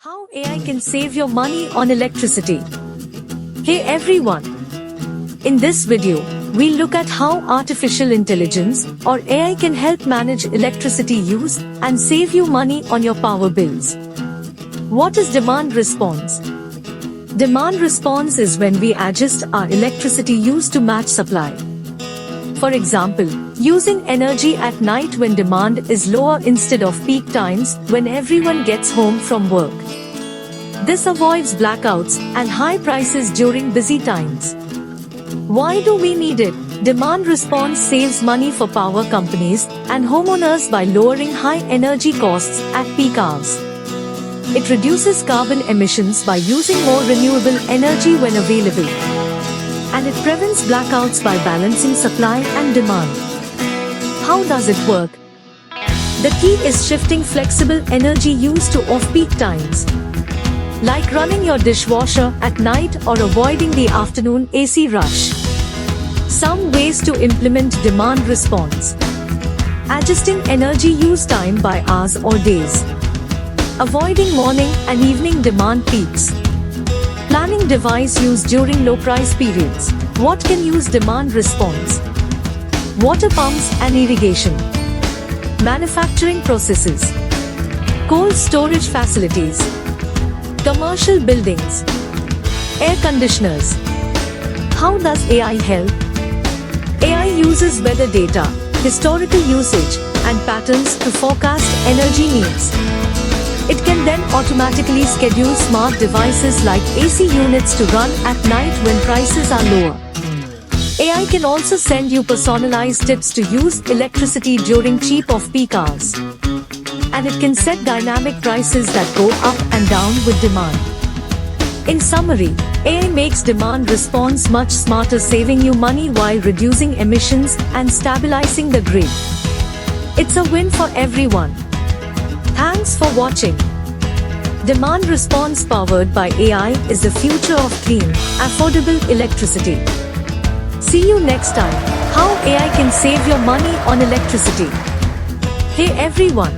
How AI can save your money on electricity. Hey everyone! In this video, we'll look at how artificial intelligence or AI can help manage electricity use and save you money on your power bills. What is demand response? Demand response is when we adjust our electricity use to match supply. For example, using energy at night when demand is lower instead of peak times when everyone gets home from work. This avoids blackouts and high prices during busy times. Why do we need it? Demand response saves money for power companies and homeowners by lowering high energy costs at peak hours. It reduces carbon emissions by using more renewable energy when available. And it prevents blackouts by balancing supply and demand. How does it work? The key is shifting flexible energy use to off-peak times, like running your dishwasher at night or avoiding the afternoon AC rush. Some ways to implement demand response: adjusting energy use time by hours or days, avoiding morning and evening demand peaks, planning device use during low price periods. What can use demand response? Water pumps and irrigation, manufacturing processes, cold storage facilities, commercial buildings, air conditioners. How does AI help? AI uses weather data, historical usage, and patterns to forecast energy needs. It can then automatically schedule smart devices like AC units to run at night when prices are lower. AI can also send you personalized tips to use electricity during cheap off-peak hours. And it can set dynamic prices that go up and down with demand. In summary, AI makes demand response much smarter, saving you money while reducing emissions and stabilizing the grid. It's a win for everyone. Thanks for watching. Demand response powered by AI is the future of clean, affordable electricity. See you next time. How AI can save your money on electricity. Hey everyone!